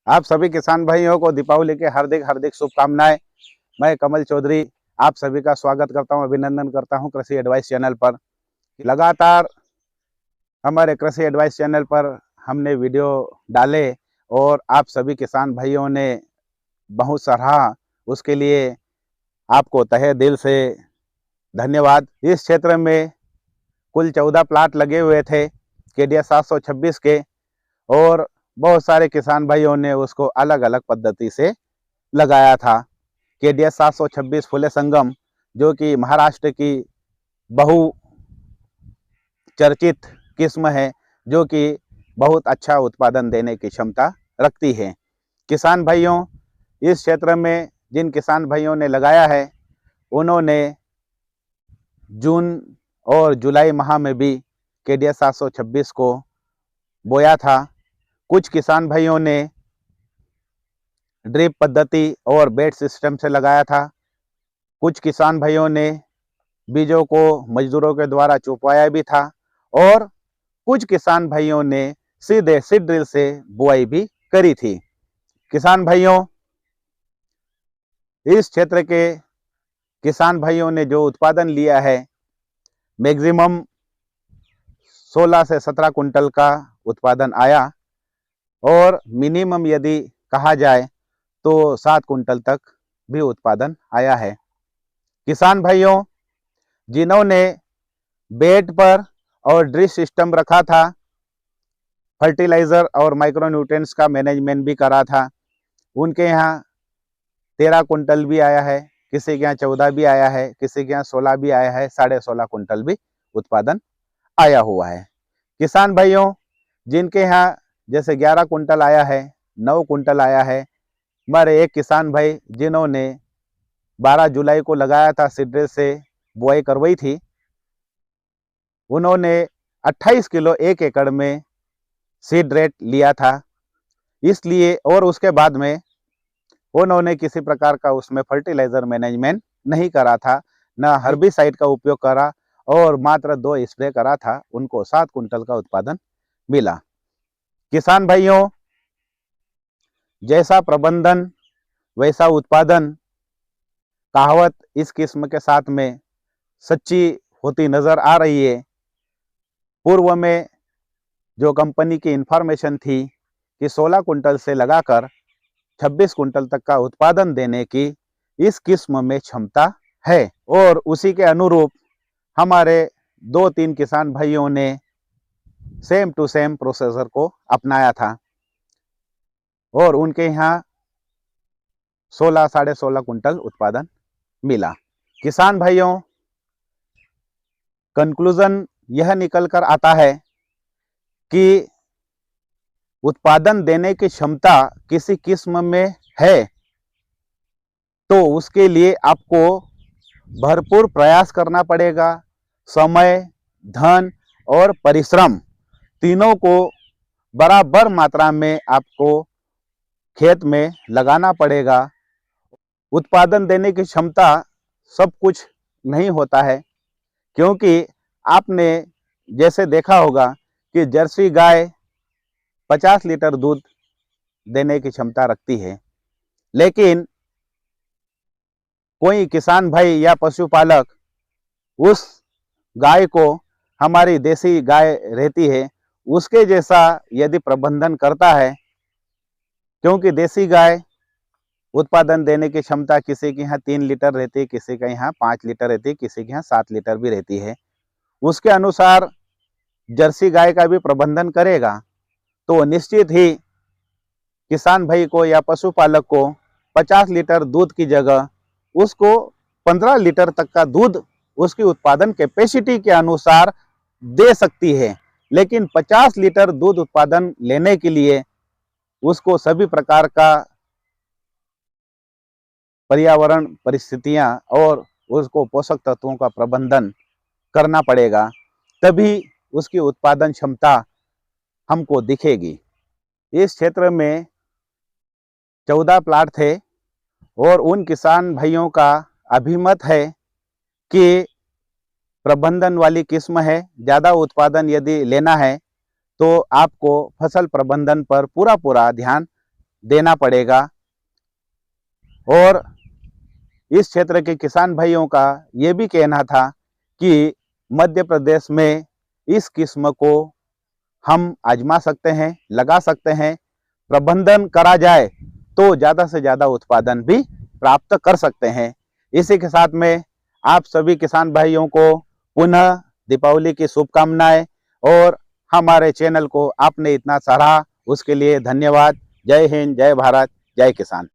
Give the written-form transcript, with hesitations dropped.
आप सभी किसान भाइयों को दीपावली के हार्दिक हार्दिक शुभकामनाएं। मैं कमल चौधरी आप सभी का स्वागत करता हूं, अभिनंदन करता हूं कृषि एडवाइस चैनल पर। लगातार हमारे कृषि एडवाइस चैनल पर हमने वीडियो डाले और आप सभी किसान भाइयों ने बहुत सराहा, उसके लिए आपको तहे दिल से धन्यवाद। इस क्षेत्र में कुल 14 प्लाट लगे हुए थे केडिया 726 के, और बहुत सारे किसान भाइयों ने उसको अलग अलग पद्धति से लगाया था। केडिया 726 फुले संगम जो कि महाराष्ट्र की बहुचर्चित किस्म है, जो कि बहुत अच्छा उत्पादन देने की क्षमता रखती है। किसान भाइयों, इस क्षेत्र में जिन किसान भाइयों ने लगाया है उन्होंने जून और जुलाई माह में भी केडिया 726 को बोया था। कुछ किसान भाइयों ने ड्रिप पद्धति और बेड सिस्टम से लगाया था। कुछ किसान भाइयों ने बीजों को मजदूरों के द्वारा चुपवाया भी था, और कुछ किसान भाइयों ने सीधे सीड ड्रिल से बुआई भी करी थी। किसान भाइयों, इस क्षेत्र के किसान भाइयों ने जो उत्पादन लिया है, मैक्सिमम 16 से 17 कुंटल का उत्पादन आया, और मिनिमम यदि कहा जाए तो 7 कुंटल तक भी उत्पादन आया है। किसान भाइयों, जिन्होंने बेड पर और ड्रिप सिस्टम रखा था, फर्टिलाइजर और माइक्रोन्यूट्रिएंट्स का मैनेजमेंट भी करा था, उनके यहाँ 13 कुंटल भी आया है, किसी के यहाँ 14 भी आया है, किसी के यहाँ 16 भी आया है, 16.5 कुंटल भी उत्पादन आया हुआ है। किसान भाइयों, जिनके यहाँ जैसे 11 कुंटल आया है, 9 कुंटल आया है, हमारे एक किसान भाई जिन्होंने 12 जुलाई को लगाया था, सीड्रेल से बुआई करवाई थी, उन्होंने 28 किलो 1 एकड़ में सीड रेट लिया था। इसलिए और उसके बाद में उन्होंने किसी प्रकार का उसमें फर्टिलाइजर मैनेजमेंट नहीं करा था, न हर्बिसाइड का उपयोग करा, और मात्र 2 स्प्रे करा था। उनको 7 कुंटल का उत्पादन मिला। किसान भाइयों, जैसा प्रबंधन वैसा उत्पादन, कहावत इस किस्म के साथ में सच्ची होती नजर आ रही है। पूर्व में जो कंपनी की इंफॉर्मेशन थी कि 16 कुंटल से लगाकर 26 कुंटल तक का उत्पादन देने की इस किस्म में क्षमता है, और उसी के अनुरूप हमारे 2-3 किसान भाइयों ने सेम टू सेम प्रोसेसर को अपनाया था, और उनके यहाँ 16 साढ़े 16 कुंटल उत्पादन मिला। किसान भाइयों, कंक्लूजन यह निकल कर आता है कि उत्पादन देने की क्षमता किसी किस्म में है तो उसके लिए आपको भरपूर प्रयास करना पड़ेगा। समय, धन और परिश्रम तीनों को बराबर मात्रा में आपको खेत में लगाना पड़ेगा। उत्पादन देने की क्षमता सब कुछ नहीं होता है, क्योंकि आपने जैसे देखा होगा कि जर्सी गाय 50 लीटर दूध देने की क्षमता रखती है, लेकिन कोई किसान भाई या पशुपालक उस गाय को, हमारी देसी गाय रहती है, उसके जैसा यदि प्रबंधन करता है, क्योंकि देसी गाय उत्पादन देने की क्षमता किसी के यहाँ 3 लीटर रहती है, किसी के यहाँ 5 लीटर रहती है, किसी के यहाँ 7 लीटर भी रहती है। उसके अनुसार जर्सी गाय का भी प्रबंधन करेगा तो निश्चित ही किसान भाई को या पशुपालक को 50 लीटर दूध की जगह उसको 15 लीटर तक का दूध उसकी उत्पादन कैपेसिटी के अनुसार दे सकती है। लेकिन 50 लीटर दूध उत्पादन लेने के लिए उसको सभी प्रकार का पर्यावरण परिस्थितियां और उसको पोषक तत्वों का प्रबंधन करना पड़ेगा, तभी उसकी उत्पादन क्षमता हमको दिखेगी। इस क्षेत्र में 14 प्लाट थे, और उन किसान भाइयों का अभिमत है कि प्रबंधन वाली किस्म है। ज़्यादा उत्पादन यदि लेना है तो आपको फसल प्रबंधन पर पूरा ध्यान देना पड़ेगा। और इस क्षेत्र के किसान भाइयों का ये भी कहना था कि मध्य प्रदेश में इस किस्म को हम आजमा सकते हैं, लगा सकते हैं, प्रबंधन करा जाए तो ज़्यादा से ज़्यादा उत्पादन भी प्राप्त कर सकते हैं। इसी के साथ में आप सभी किसान भाइयों को पुनः दीपावली की शुभकामनाएं, और हमारे चैनल को आपने इतना सराहा उसके लिए धन्यवाद। जय हिंद, जय भारत, जय किसान।